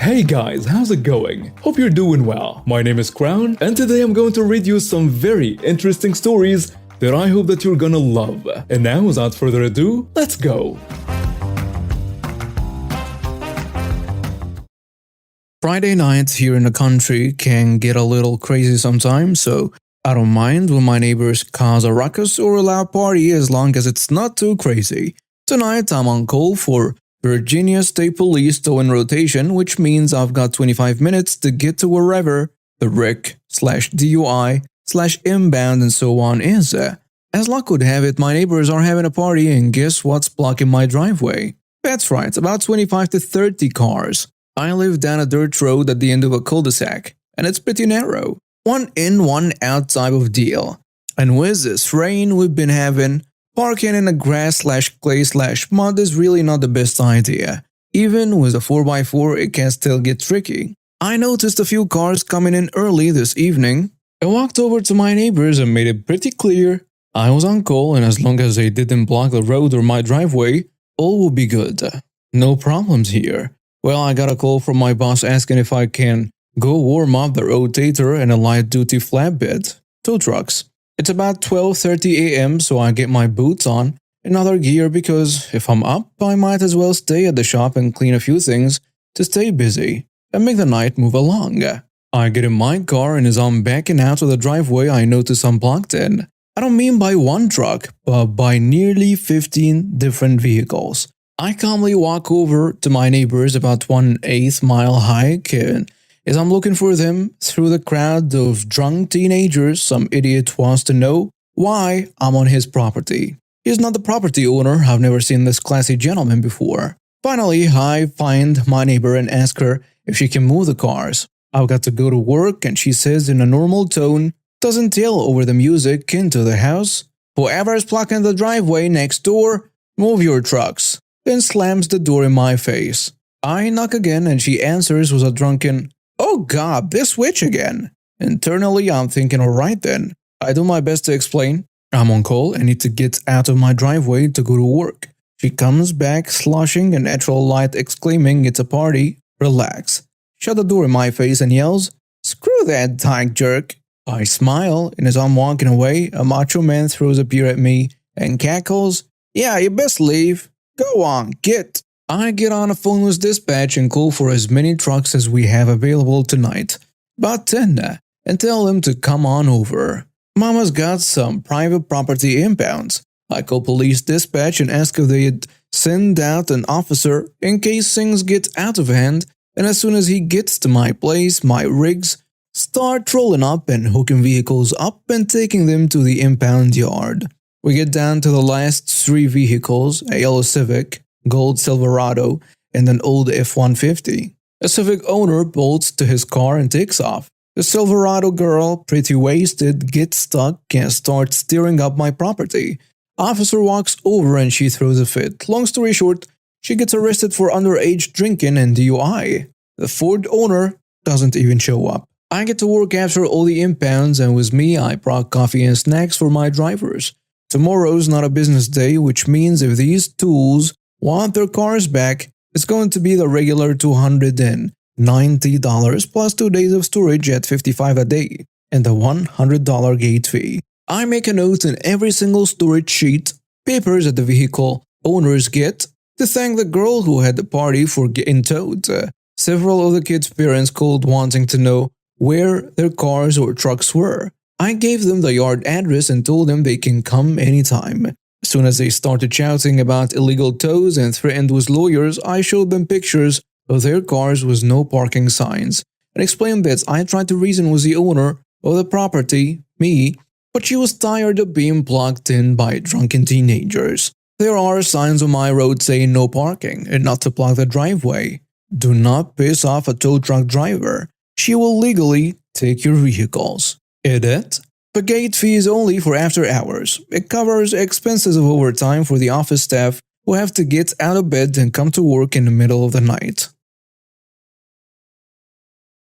Hey guys, how's it going? Hope you're doing well. My name is Crown, and today I'm going to read you some very interesting stories that I hope that you're gonna love. And now, without further ado, let's go! Friday nights here in the country can get a little crazy sometimes, so I don't mind when my neighbors cause a ruckus or a loud party as long as it's not too crazy. Tonight I'm on call for Virginia State Police towing rotation, which means I've got 25 minutes to get to wherever the RIC/DUI/inbound and so on is. As luck would have it, my neighbors are having a party, and guess what's blocking my driveway? That's right, about 25 to 30 cars. I live down a dirt road at the end of a cul-de-sac, and it's pretty narrow. One in, one out type of deal. And with this rain we've been having, parking in the grass/clay/mud is really not the best idea. Even with a 4x4, it can still get tricky. I noticed a few cars coming in early this evening. I walked over to my neighbors and made it pretty clear I was on call, and as long as they didn't block the road or my driveway, all will be good. No problems here. Well, I got a call from my boss asking if I can go warm up the rotator and a light-duty flatbed, tow trucks. It's about 12:30 a.m., so I get my boots on and other gear because if I'm up, I might as well stay at the shop and clean a few things to stay busy and make the night move along. I get in my car, and as I'm backing out of the driveway, I notice I'm blocked in. I don't mean by one truck, but by nearly 15 different vehicles. I calmly walk over to my neighbors about 1/8 mile hike, and as I'm looking for them through the crowd of drunk teenagers, some idiot wants to know why I'm on his property. He's not the property owner. I've never seen this classy gentleman before. Finally, I find my neighbor and ask her if she can move the cars. I've got to go to work, and she says in a normal tone, doesn't tell over the music into the house, "Whoever's blocking the driveway next door, move your trucks," then slams the door in my face. I knock again, and she answers with a drunken, "Oh God, this witch again." Internally, I'm thinking, alright then. I do my best to explain. I'm on call and need to get out of my driveway to go to work. She comes back sloshing and natural light exclaiming it's a party. Relax. Shut the door in my face and yells, "Screw that dyke jerk." I smile, and as I'm walking away, a macho man throws a beer at me and cackles, "Yeah, you best leave. Go on, get." I get on a phone with dispatch and call for as many trucks as we have available tonight, about 10, and tell them to come on over. Mama's got some private property inbounds. I call police dispatch and ask if they'd send out an officer in case things get out of hand, and as soon as he gets to my place, my rigs start rolling up and hooking vehicles up and taking them to the impound yard. We get down to the last 3 vehicles, a yellow Civic, gold Silverado, and an old F-150. A Civic owner bolts to his car and takes off. The Silverado girl, pretty wasted, gets stuck and starts steering up my property. Officer walks over and she throws a fit. Long story short, she gets arrested for underage drinking and DUI. The Ford owner doesn't even show up. I get to work after all the impounds, and with me I brought coffee and snacks for my drivers. Tomorrow's not a business day, which means if these tools want their cars back, it's going to be the regular $290 plus 2 days of storage at $55 a day and the $100 gate fee. I make a note in every single storage sheet, papers that the vehicle owners get, to thank the girl who had the party for getting towed. Several of the kids' parents called wanting to know where their cars or trucks were. I gave them the yard address and told them they can come anytime. As soon as they started shouting about illegal tows and threatened with lawyers, I showed them pictures of their cars with no parking signs and explained that I tried to reason with the owner of the property, me, but she was tired of being blocked in by drunken teenagers. There are signs on my road saying no parking and not to block the driveway. Do not piss off a tow truck driver. She will legally take your vehicles. Edit. The gate fee is only for after hours. It covers expenses of overtime for the office staff who have to get out of bed and come to work in the middle of the night.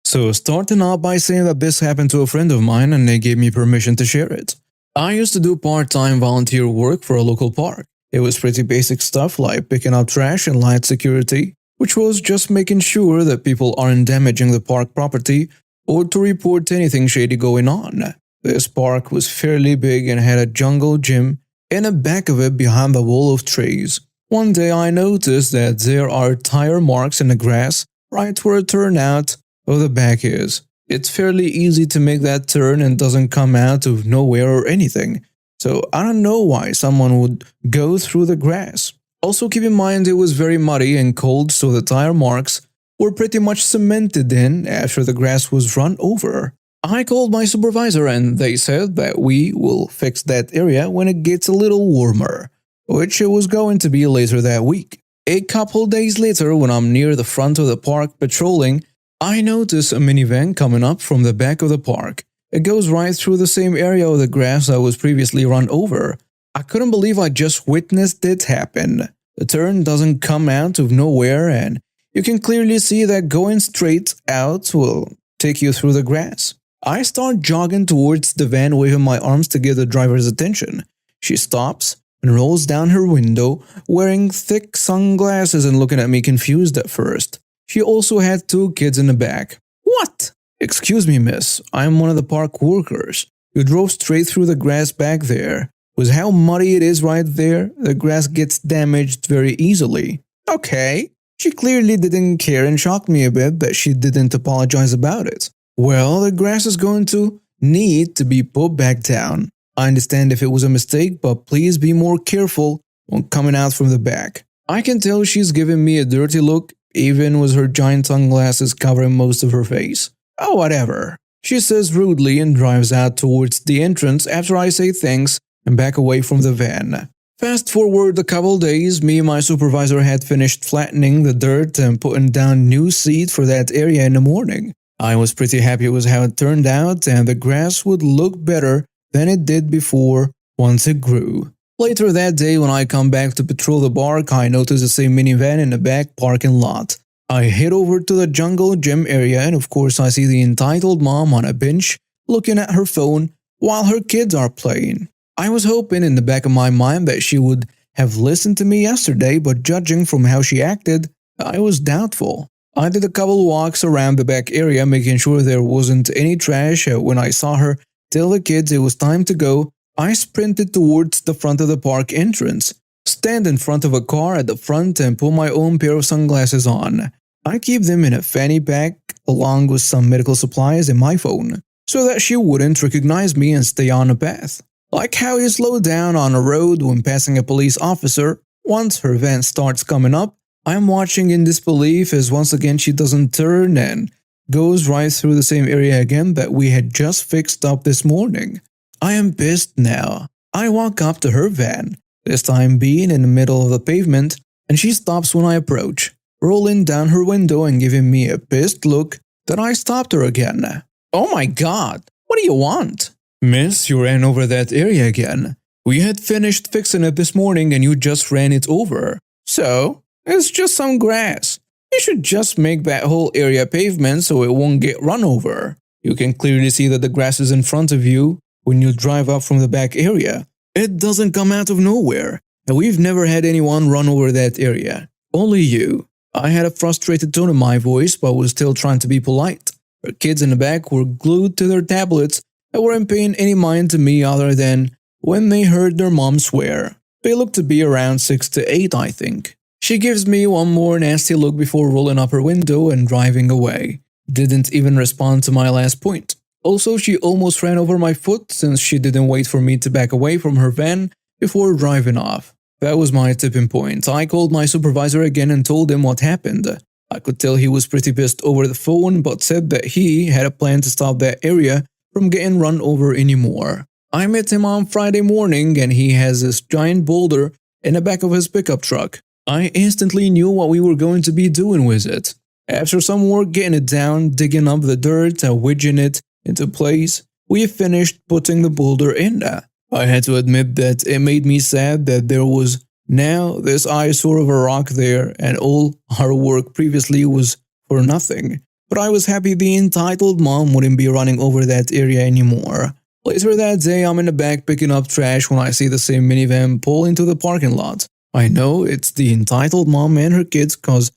So starting out by saying that this happened to a friend of mine and they gave me permission to share it. I used to do part-time volunteer work for a local park. It was pretty basic stuff like picking up trash and light security. which was just making sure that people aren't damaging the park property or to report anything shady going on. This park was fairly big and had a jungle gym in the back of it behind the wall of trees. One day I noticed that there are tire marks in the grass right where a turnout of the back is. It's fairly easy to make that turn and doesn't come out of nowhere or anything. So I don't know why someone would go through the grass. Also keep in mind it was very muddy and cold, so the tire marks were pretty much cemented in after the grass was run over. I called my supervisor and they said that we will fix that area when it gets a little warmer, which it was going to be later that week. A couple days later, when I'm near the front of the park patrolling, I notice a minivan coming up from the back of the park. It goes right through the same area of the grass that was previously run over. I couldn't believe I just witnessed it happen. The turn doesn't come out of nowhere and you can clearly see that going straight out will take you through the grass. I start jogging towards the van, waving my arms to get the driver's attention. She stops and rolls down her window, wearing thick sunglasses and looking at me confused at first. She also had 2 kids in the back. What? Excuse me, miss. I'm one of the park workers. You drove straight through the grass back there. With how muddy it is right there, the grass gets damaged very easily. Okay. She clearly didn't care and shocked me a bit that she didn't apologize about it. Well, the grass is going to need to be put back down. I understand if it was a mistake, but please be more careful when coming out from the back. I can tell she's giving me a dirty look, even with her giant sunglasses covering most of her face. Oh, whatever. She says rudely and drives out towards the entrance after I say thanks and back away from the van. Fast forward a couple days, me and my supervisor had finished flattening the dirt and putting down new seed for that area in the morning. I was pretty happy with how it turned out and the grass would look better than it did before once it grew. Later that day when I come back to patrol the park, I notice the same minivan in the back parking lot. I head over to the jungle gym area and of course I see the entitled mom on a bench looking at her phone while her kids are playing. I was hoping in the back of my mind that she would have listened to me yesterday, but judging from how she acted, I was doubtful. I did a couple walks around the back area making sure there wasn't any trash. When I saw her tell the kids it was time to go, I sprinted towards the front of the park entrance, stand in front of a car at the front and put my own pair of sunglasses on. I keep them in a fanny pack along with some medical supplies and my phone, so that she wouldn't recognize me and stay on the path. Like how you slow down on a road when passing a police officer, once her van starts coming up, I'm watching in disbelief as once again she doesn't turn and goes right through the same area again that we had just fixed up this morning. I am pissed now. I walk up to her van, this time being in the middle of the pavement, and she stops when I approach, rolling down her window and giving me a pissed look that I stopped her again. Oh my god, what do you want? Miss, you ran over that area again. We had finished fixing it this morning and you just ran it over. So, it's just some grass. You should just make that whole area pavement so it won't get run over. You can clearly see that the grass is in front of you when you drive up from the back area. It doesn't come out of nowhere, and we've never had anyone run over that area. Only you. I had a frustrated tone in my voice but was still trying to be polite. Her kids in the back were glued to their tablets and weren't paying any mind to me other than when they heard their mom swear. They looked to be around 6 to 8, I think. She gives me one more nasty look before rolling up her window and driving away. Didn't even respond to my last point. Also, she almost ran over my foot since she didn't wait for me to back away from her van before driving off. That was my tipping point. I called my supervisor again and told him what happened. I could tell he was pretty pissed over the phone but said that he had a plan to stop that area from getting run over anymore. I met him on Friday morning and he has this giant boulder in the back of his pickup truck. I instantly knew what we were going to be doing with it. After some work getting it down, digging up the dirt and wedging it into place, we finished putting the boulder in. I had to admit that it made me sad that there was now this eyesore of a rock there and all our work previously was for nothing. But I was happy the entitled mom wouldn't be running over that area anymore. Later that day, I'm in the back picking up trash when I see the same minivan pull into the parking lot. I know it's the entitled mom and her kids cause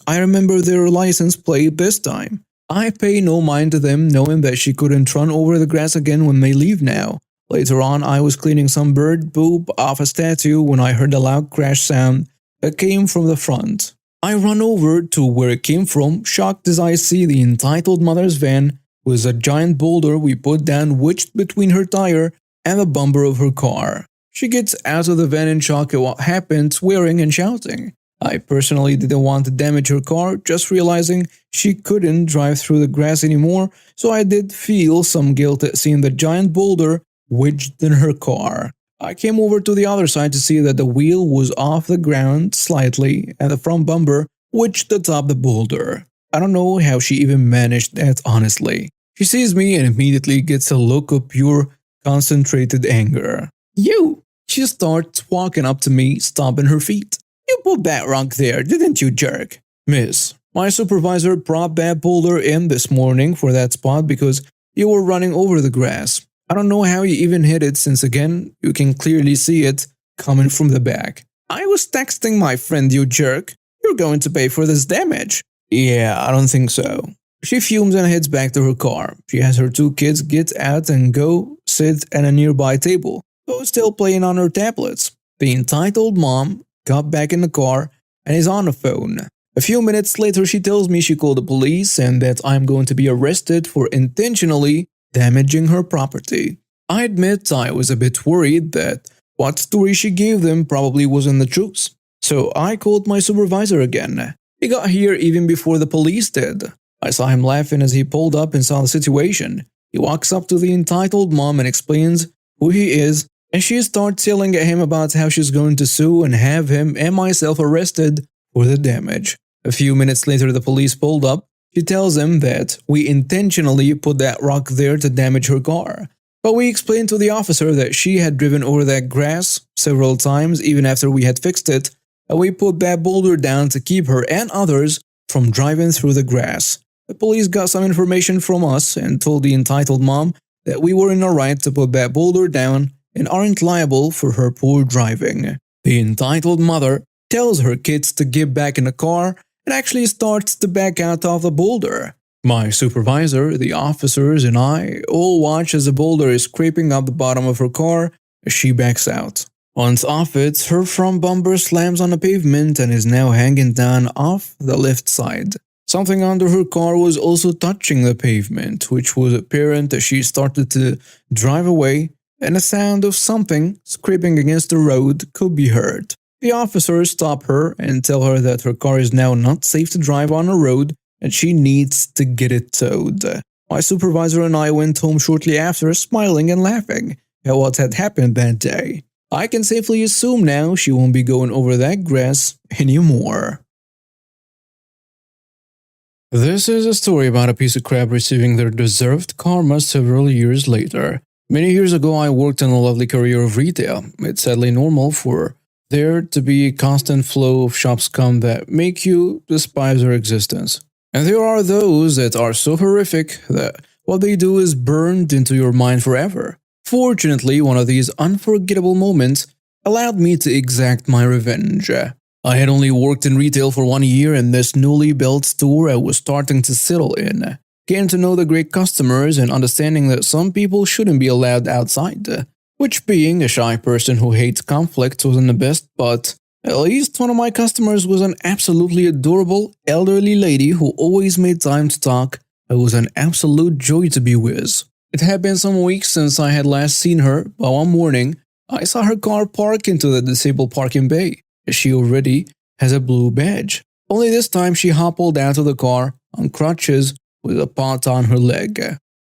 I remember their license plate this time. I pay no mind to them, knowing that she couldn't run over the grass again when they leave now. Later on, I was cleaning some bird poop off a statue when I heard a loud crash sound that came from the front. I run over to where it came from, shocked as I see the entitled mother's van with a giant boulder we put down wedged between her tire and the bumper of her car. She gets out of the van in shock at what happened, swearing and shouting. I personally didn't want to damage her car, just realizing she couldn't drive through the grass anymore, so I did feel some guilt at seeing the giant boulder wedged in her car. I came over to the other side to see that the wheel was off the ground slightly and the front bumper wedged atop the boulder. I don't know how she even managed that, honestly. She sees me and immediately gets a look of pure, concentrated anger. "You!" She starts walking up to me, stomping her feet. "You put that rock there, didn't you, jerk?" "Miss, my supervisor brought that boulder in this morning for that spot because you were running over the grass. I don't know how you even hit it since again, you can clearly see it coming from the back." "I was texting my friend, you jerk. You're going to pay for this damage." "Yeah, I don't think so." She fumes and heads back to her car. She has her two kids get out and go sit at a nearby table, both still playing on her tablets. The entitled mom got back in the car and is on the phone. A few minutes later, she tells me she called the police and that I'm going to be arrested for intentionally damaging her property. I admit I was a bit worried that what story she gave them probably wasn't the truth. So I called my supervisor again. He got here even before the police did. I saw him laughing as he pulled up and saw the situation. He walks up to the entitled mom and explains who he is, and she starts yelling at him about how she's going to sue and have him and myself arrested for the damage. A few minutes later, the police pulled up. She tells him that we intentionally put that rock there to damage her car. But we explained to the officer that she had driven over that grass several times even after we had fixed it, and we put that boulder down to keep her and others from driving through the grass. The police got some information from us and told the entitled mom that we were in the right to put that boulder down and aren't liable for her poor driving. The entitled mother tells her kids to get back in the car and actually starts to back out of the boulder. My supervisor, the officers, and I all watch as the boulder is scraping up the bottom of her car as she backs out. Once off it, her front bumper slams on the pavement and is now hanging down off the left side. Something under her car was also touching the pavement, which was apparent as she started to drive away, and the sound of something scraping against the road could be heard. The officers stop her and tell her that her car is now not safe to drive on the road and she needs to get it towed. My supervisor and I went home shortly after, smiling and laughing at what had happened that day. I can safely assume now she won't be going over that grass anymore. This is a story about a piece of crap receiving their deserved karma several years later. Many years ago, I worked in a lovely career of retail. It's sadly normal for there to be a constant flow of shop scum that make you despise their existence. And there are those that are so horrific that what they do is burned into your mind forever. Fortunately, one of these unforgettable moments allowed me to exact my revenge. I had only worked in retail for 1 year in this newly built store I was starting to settle in. Getting to know the great customers and understanding that some people shouldn't be allowed outside. Which, being a shy person who hates conflict, wasn't the best, but at least one of my customers was an absolutely adorable elderly lady who always made time to talk. It was an absolute joy to be with. It had been some weeks since I had last seen her, but one morning, I saw her car park into the disabled parking bay. She already has a blue badge. Only this time she hobbled out of the car on crutches with a pot on her leg.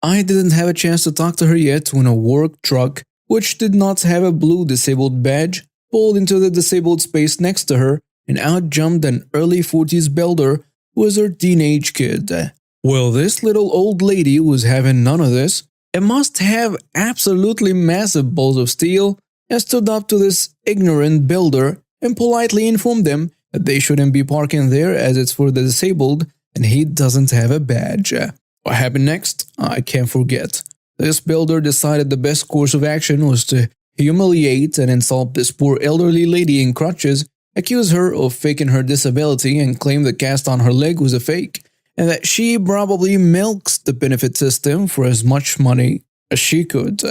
I didn't have a chance to talk to her yet when a work truck, which did not have a blue disabled badge, pulled into the disabled space next to her and out jumped an early 40s builder who was her teenage kid. Well, this little old lady was having none of this and must have absolutely massive balls of steel and stood up to this ignorant builder and politely informed them that they shouldn't be parking there as it's for the disabled and he doesn't have a badge. What happened next? I can't forget. This builder decided the best course of action was to humiliate and insult this poor elderly lady in crutches accuse her of faking her disability and claim the cast on her leg was a fake, and that she probably milks the benefit system for as much money as she could.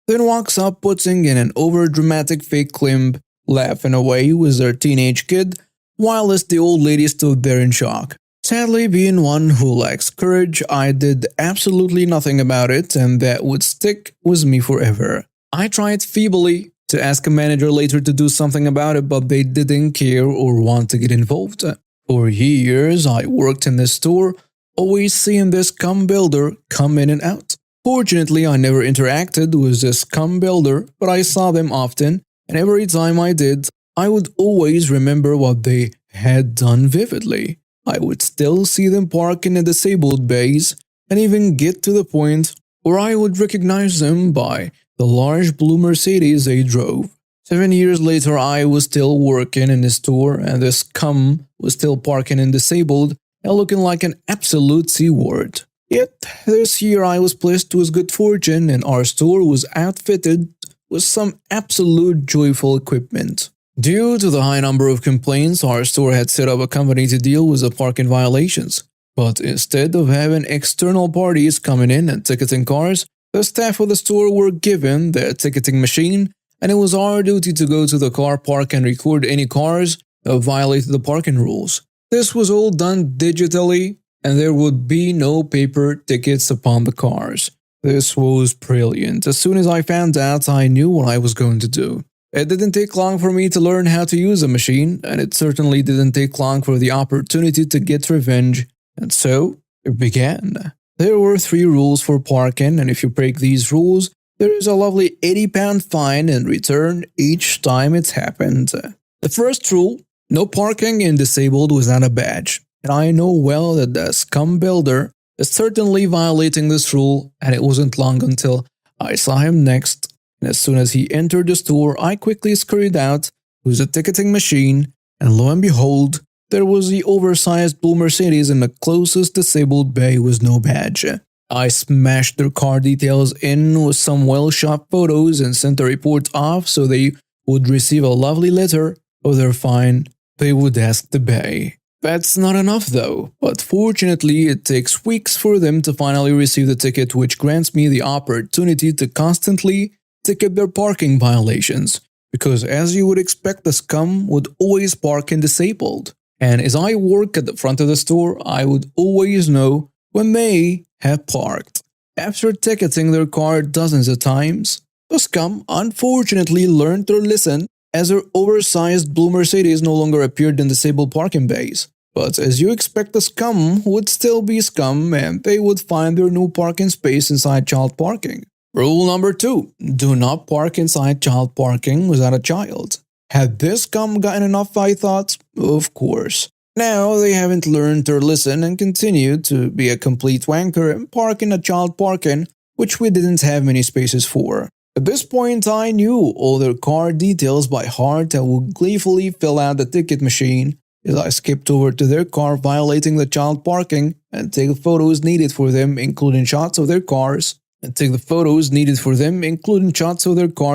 Then walks up putting in an over-dramatic fake claim, laughing away with their teenage kid, whilst the old lady stood there in shock. Sadly, being one who lacks courage, I did absolutely nothing about it, and that would stick with me forever. I tried feebly to ask a manager later to do something about it, but they didn't care or want to get involved. For years, I worked in this store, always seeing this scum builder come in and out. Fortunately, I never interacted with this scum builder, but I saw them often, and every time I did, I would always remember what they had done vividly. I would still see them park in the disabled bays, and even get to the point where I would recognize them by the large blue Mercedes they drove. 7 years later, I was still working in the store, and this scum was still parking in disabled and looking like an absolute C-word. Yet, this year I was blessed with good fortune, and our store was outfitted with some absolute joyful equipment. Due to the high number of complaints, our store had set up a company to deal with the parking violations. But instead of having external parties coming in and ticketing cars, the staff of the store were given their ticketing machine, and it was our duty to go to the car park and record any cars that violated the parking rules. This was all done digitally, and there would be no paper tickets upon the cars. This was brilliant. As soon as I found out, I knew what I was going to do. It didn't take long for me to learn how to use a machine, and it certainly didn't take long for the opportunity to get revenge. And so, it began. There were 3 rules for parking, and if you break these rules, there is a lovely £80 fine in return each time it's happened. The first rule, no parking in disabled without a badge. And I know well that the scum builder is certainly violating this rule, and it wasn't long until I saw him next. And as soon as he entered the store, I quickly scurried out with the ticketing machine, and lo and behold, there was the oversized blue Mercedes in the closest disabled bay with no badge. I smashed their car details in with some well-shot photos and sent the report off so they would receive a lovely letter of their fine they would ask the bay. That's not enough though, but fortunately it takes weeks for them to finally receive the ticket, which grants me the opportunity to constantly ticket their parking violations, because as you would expect, the scum would always park in disabled. And as I work at the front of the store, I would always know when they have parked. After ticketing their car dozens of times, the scum unfortunately learned their lesson, as their oversized blue Mercedes no longer appeared in disabled parking bays. But as you expect, the scum would still be scum, and they would find their new parking space inside child parking. Rule number 2. Do not park inside child parking without a child. Had this scum gotten enough, I thought? Of course. Now they haven't learned their lesson and continue to be a complete wanker and park in a child parking, which we didn't have many spaces for. At this point, I knew all their car details by heart and would gleefully fill out the ticket machine as I skipped over to their car violating the child parking and take the photos needed for them, including shots of their cars. Car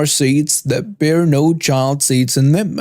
seats that bear no child seats in them.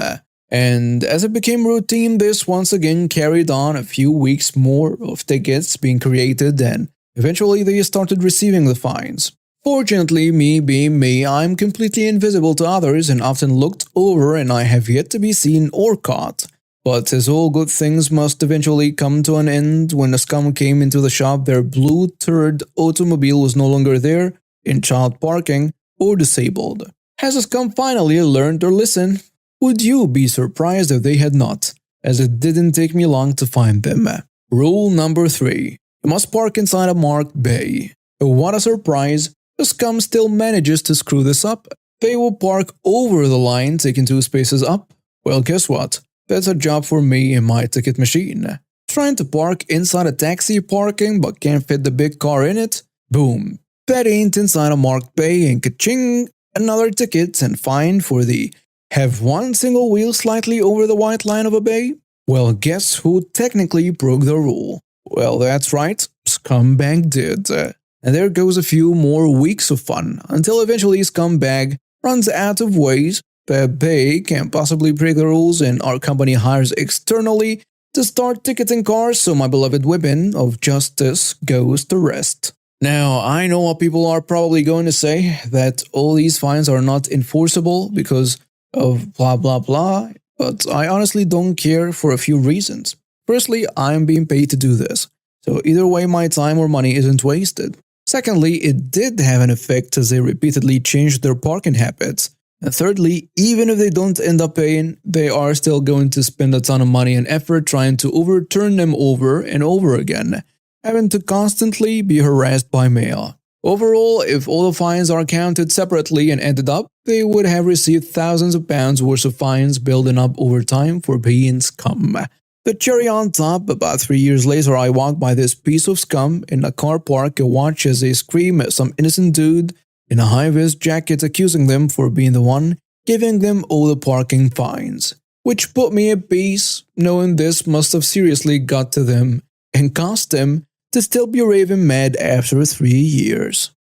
And as it became routine, this once again carried on a few weeks more of tickets being created, and eventually they started receiving the fines. Fortunately, me being me, I'm completely invisible to others and often looked over, and I have yet to be seen or caught. But as all good things must eventually come to an end, when the scum came into the shop, their blue turd automobile was no longer there, in child parking, or disabled. Has the scum finally learned their lesson? Would you be surprised if they had not, as it didn't take me long to find them. Rule number 3. You must park inside a marked bay. What a surprise, the scum still manages to screw this up. They will park over the line, taking 2 spaces up. Well, guess what? That's a job for me in my ticket machine. Trying to park inside a taxi parking but can't fit the big car in it? Boom. That ain't inside a marked bay, and ka-ching! Another ticket and fine for the have one single wheel slightly over the white line of a bay? Well, guess who technically broke the rule? Well, that's right, Scumbag did. And there goes a few more weeks of fun, until eventually Scumbag runs out of ways that they can possibly break the rules and our company hires externally to start ticketing cars, so my beloved weapon of justice goes to rest. Now, I know what people are probably going to say, that all these fines are not enforceable because of blah blah blah, but I honestly don't care for a few reasons. Firstly, I'm being paid to do this, so either way my time or money isn't wasted. Secondly, it did have an effect as they repeatedly changed their parking habits. And thirdly, even if they don't end up paying, they are still going to spend a ton of money and effort trying to overturn them over and over again, having to constantly be harassed by mail. Overall, if all the fines are counted separately and added up, they would have received thousands of pounds worth of fines building up over time for being scum. The cherry on top, about 3 years later I walk by this piece of scum in a car park and watch as they scream at some innocent dude in a high-vis jacket accusing them for being the one giving them all the parking fines. Which put me at peace, knowing this must have seriously got to them and cost them to still be raving mad after 3 years.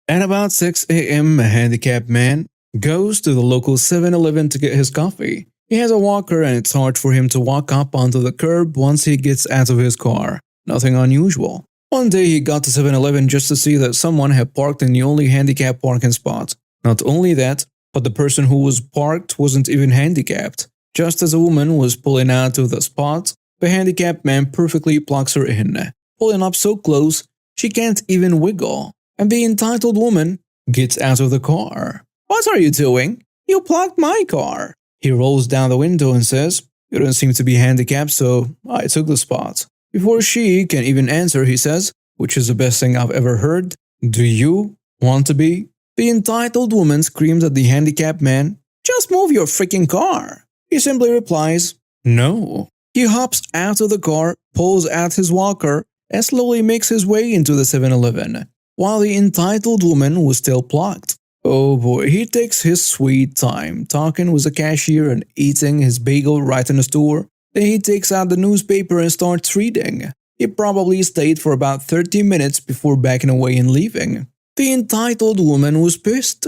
At about 6 a.m. a handicapped man goes to the local 7-Eleven to get his coffee. He has a walker and it's hard for him to walk up onto the curb once he gets out of his car. Nothing unusual. One day he got to 7-Eleven just to see that someone had parked in the only handicapped parking spot. Not only that, but the person who was parked wasn't even handicapped. Just as a woman was pulling out of the spot, the handicapped man perfectly blocks her in, pulling up so close she can't even wiggle. And the entitled woman gets out of the car. "What are you doing? You blocked my car." He rolls down the window and says, "You don't seem to be handicapped, so I took the spot." Before she can even answer, he says, which is the best thing I've ever heard, "Do you want to be?" The entitled woman screams at the handicapped man, "Just move your freaking car." He simply replies, "No." He hops out of the car, pulls out his walker, and slowly makes his way into the 7-Eleven, while the entitled woman was still blocked. Oh boy, he takes his sweet time, talking with the cashier and eating his bagel right in the store. Then he takes out the newspaper and starts reading. He probably stayed for about 30 minutes before backing away and leaving. The entitled woman was pissed,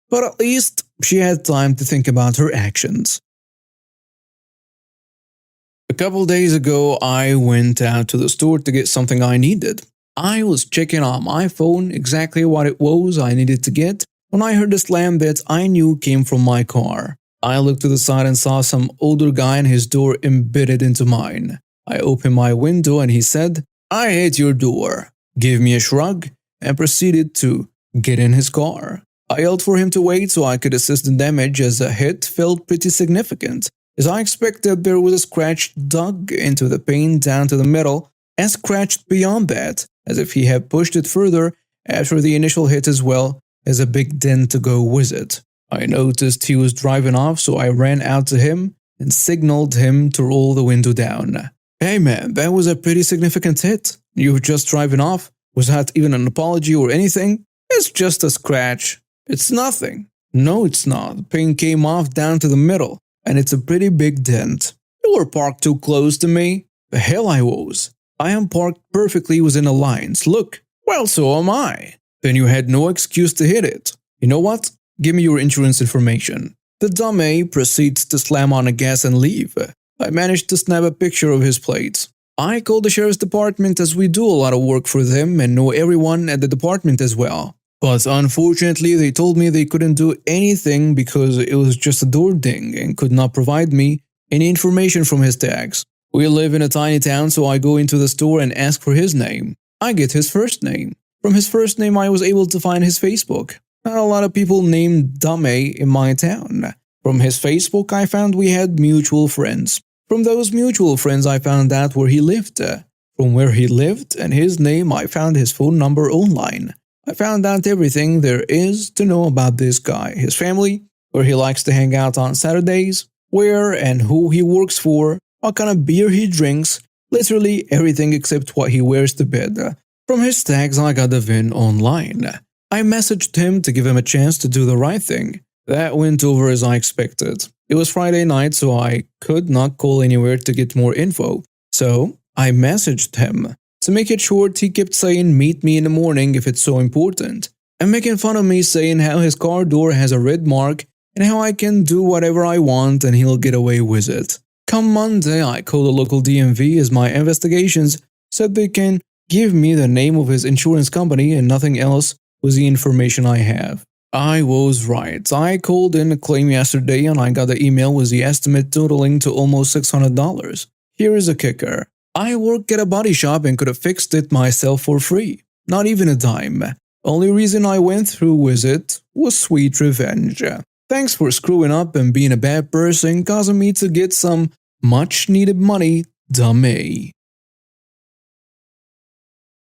but at least she had time to think about her actions. A couple days ago, I went out to the store to get something I needed. I was checking on my phone exactly what it was I needed to get when I heard a slam that I knew came from my car. I looked to the side and saw some older guy and his door embedded into mine. I opened my window and he said, "I hate your door," gave me a shrug, and proceeded to get in his car. I yelled for him to wait so I could assess the damage, as the hit felt pretty significant. As I expected, there was a scratch dug into the paint down to the middle and scratched beyond that, as if he had pushed it further after the initial hit, as well as a big dent to go with it. I noticed he was driving off, so I ran out to him and signaled him to roll the window down. "Hey man, that was a pretty significant hit. You were just driving off. Was that even an apology or anything?" "It's just a scratch." "It's nothing." "No, it's not. The paint came off down to the middle, and it's a pretty big dent." "You were parked too close to me." "The hell I was. I am parked perfectly within the lines. Look." "Well, so am I." "Then you had no excuse to hit it." "You know what? Give me your insurance information." The dummy proceeds to slam on the gas and leave. I managed to snap a picture of his plates. I called the sheriff's department, as we do a lot of work for them and know everyone at the department as well. But unfortunately, they told me they couldn't do anything because it was just a door ding and could not provide me any information from his tags. We live in a tiny town, so I go into the store and ask for his name. I get his first name. From his first name, I was able to find his Facebook. Not a lot of people named Dame in my town. From his Facebook, I found we had mutual friends. From those mutual friends, I found out where he lived. From where he lived and his name, I found his phone number online. I found out everything there is to know about this guy, his family, where he likes to hang out on Saturdays, where and who he works for, what kind of beer he drinks, literally everything except what he wears to bed. From his tags, I got the VIN online. I messaged him to give him a chance to do the right thing. That went over as I expected. It was Friday night, so I could not call anywhere to get more info. So I messaged him. To make it short, he kept saying, "Meet me in the morning if it's so important." and making fun of me, saying how his car door has a red mark and how I can do whatever I want and he'll get away with it. Come Monday, I called the local DMV as my investigations said they can give me the name of his insurance company and nothing else was the information I have. I was right. I called in a claim yesterday and I got the email with the estimate totaling to almost $600. Here is a kicker. I work at a body shop and could have fixed it myself for free. Not even a dime. Only reason I went through with it was sweet revenge. Thanks for screwing up and being a bad person, causing me to get some much needed money, dummy.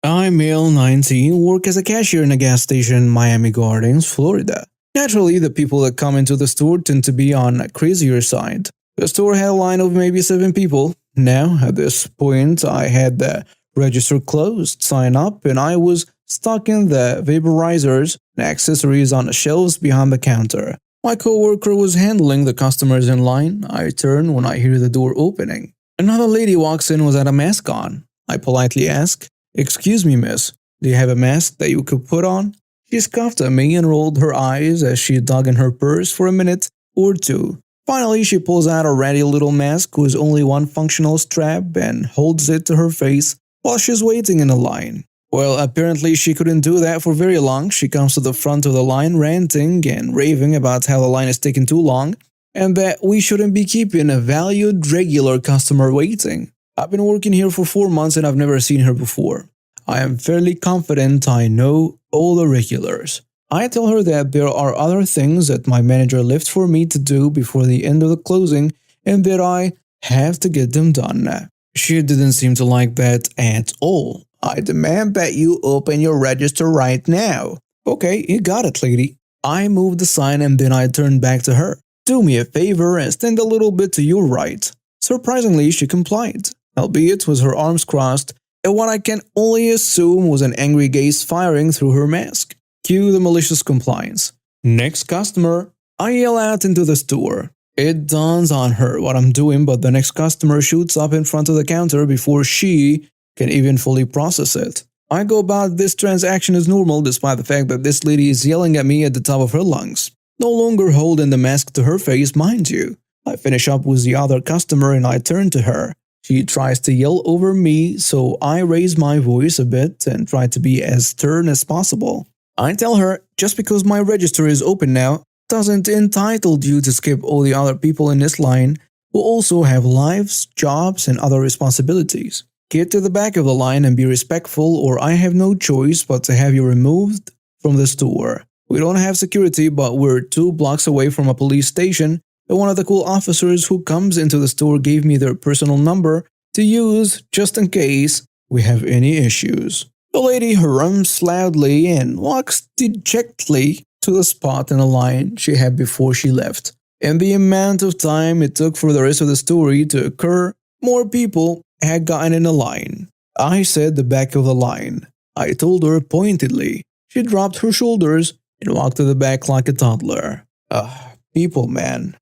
I, male 19, work as a cashier in a gas station in Miami Gardens, Florida. Naturally, the people that come into the store tend to be on a crazier side. The store had a line of maybe 7 people. Now, at this point, I had the register closed, sign up, and I was stocking the vaporizers and accessories on the shelves behind the counter. My coworker was handling the customers in line. I turn when I hear the door opening. Another lady walks in with a mask on. I politely ask, "Excuse me, miss, do you have a mask that you could put on?" She scoffed at me and rolled her eyes as she dug in her purse for a minute or two. Finally, she pulls out a ratty little mask with only one functional strap and holds it to her face while she's waiting in a line. Well, apparently she couldn't do that for very long. She comes to the front of the line ranting and raving about how the line is taking too long and that we shouldn't be keeping a valued regular customer waiting. I've been working here for 4 months and I've never seen her before. I am fairly confident I know all the regulars. I tell her that there are other things that my manager left for me to do before the end of the closing and that I have to get them done. She didn't seem to like that at all. "I demand that you open your register right now." "Okay, you got it, lady." I moved the sign and then I turned back to her. "Do me a favor and stand a little bit to your right." Surprisingly, she complied, albeit with her arms crossed, and what I can only assume was an angry gaze firing through her mask. Cue the malicious compliance. "Next customer," I yell out into the store. It dawns on her what I'm doing, but the next customer shoots up in front of the counter before she can even fully process it. I go about this transaction as normal despite the fact that this lady is yelling at me at the top of her lungs. No longer holding the mask to her face, mind you. I finish up with the other customer and I turn to her. She tries to yell over me, so I raise my voice a bit and try to be as stern as possible. I tell her, just because my register is open now, doesn't entitle you to skip all the other people in this line who also have lives, jobs, and other responsibilities. Get to the back of the line and be respectful or I have no choice but to have you removed from the store. We don't have security, but we're 2 blocks away from a police station, and one of the cool officers who comes into the store gave me their personal number to use just in case we have any issues. The lady hurrums loudly and walks dejectedly to the spot in the line she had before she left. In the amount of time it took for the rest of the story to occur, more people had gotten in the line. I said the back of the line. I told her pointedly. She dropped her shoulders and walked to the back like a toddler. People, man.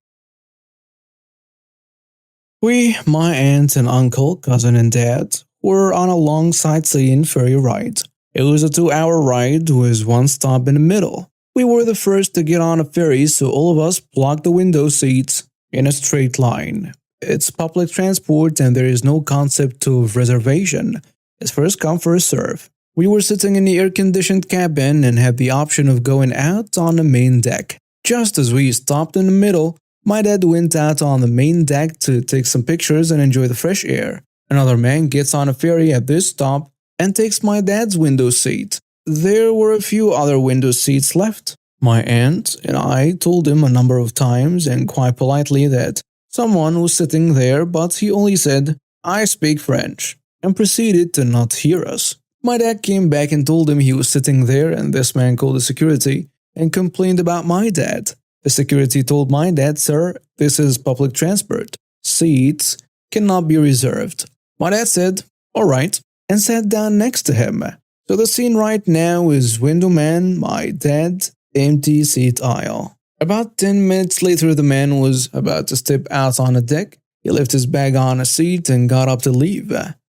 We, my aunt and uncle, cousin and dad, were on a long sightseeing ferry ride. It was a 2-hour ride with one stop in the middle. We were the first to get on a ferry, so all of us blocked the window seats in a straight line. It's public transport and there is no concept of reservation. It's first come, first serve. We were sitting in the air-conditioned cabin and had the option of going out on the main deck. Just as we stopped in the middle, my dad went out on the main deck to take some pictures and enjoy the fresh air. Another man gets on a ferry at this stop and takes my dad's window seat. There were a few other window seats left. My aunt and I told him a number of times and quite politely that someone was sitting there, but he only said, "I speak French," and proceeded to not hear us. My dad came back and told him he was sitting there, and this man called the security and complained about my dad. The security told my dad, "Sir, this is public transport. Seats cannot be reserved." My dad said, "All right," and sat down next to him. So the scene right now is window man, my dad, empty seat aisle. About 10 minutes later, the man was about to step out on the deck. He left his bag on a seat and got up to leave.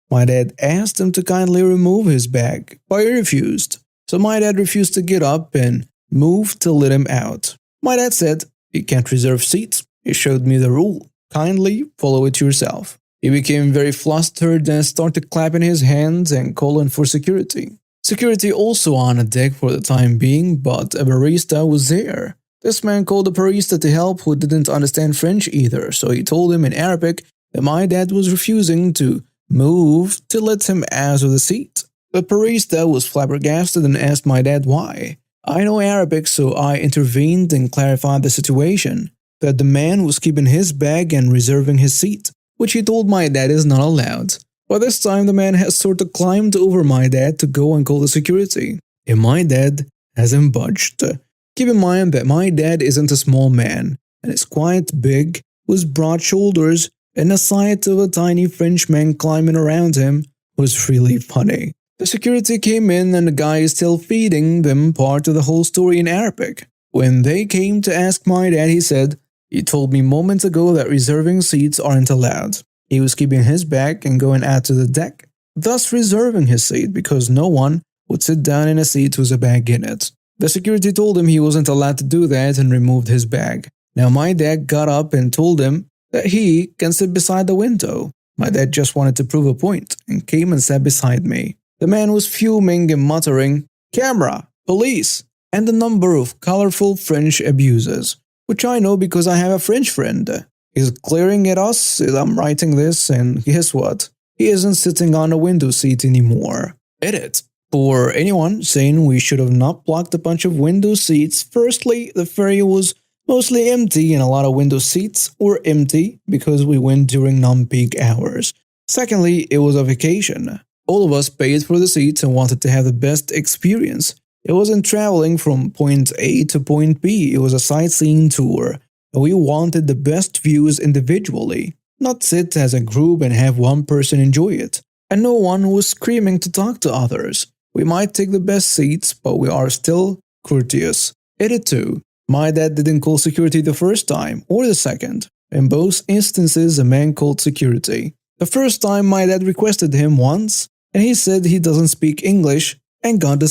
My dad asked him to kindly remove his bag, but he refused. So my dad refused to get up and move to let him out. My dad said, "You can't reserve seats." He showed me the rule. Kindly follow it yourself. He became very flustered and started clapping his hands and calling for security. Security also on a deck for the time being, but a barista was there. This man called the barista to help who didn't understand French either, so he told him in Arabic that my dad was refusing to move to let him out of the seat. The barista was flabbergasted and asked my dad why. I know Arabic, so I intervened and clarified the situation, that the man was keeping his bag and reserving his seat, which he told my dad is not allowed. By this time, the man has sort of climbed over my dad to go and call the security, and my dad hasn't budged. Keep in mind that my dad isn't a small man, and is quite big, with broad shoulders, and the sight of a tiny Frenchman climbing around him was really funny. The security came in and the guy is still feeding them part of the whole story in Arabic. When they came to ask my dad, he said, "You told me moments ago that reserving seats aren't allowed." He was keeping his bag and going out to the deck, thus reserving his seat because no one would sit down in a seat with a bag in it. The security told him he wasn't allowed to do that and removed his bag. Now my dad got up and told him that he can sit beside the window. My dad just wanted to prove a point and came and sat beside me. The man was fuming and muttering, "Camera, police," and a number of colorful French abuses, which I know because I have a French friend. He's glaring at us as I'm writing this, and guess what? He isn't sitting on a window seat anymore. Edit. For anyone saying we should have not blocked a bunch of window seats, firstly, the ferry was mostly empty and a lot of window seats were empty because we went during non-peak hours. Secondly, it was a vacation. All of us paid for the seats and wanted to have the best experience. It wasn't traveling from point A to point B, it was a sightseeing tour. And we wanted the best views individually, not sit as a group and have one person enjoy it. And no one was screaming to talk to others. We might take the best seats, but we are still courteous. Edit 2. My dad didn't call security the first time or the second. In both instances, a man called security. The first time my dad requested him once, and he said he doesn't speak English and got the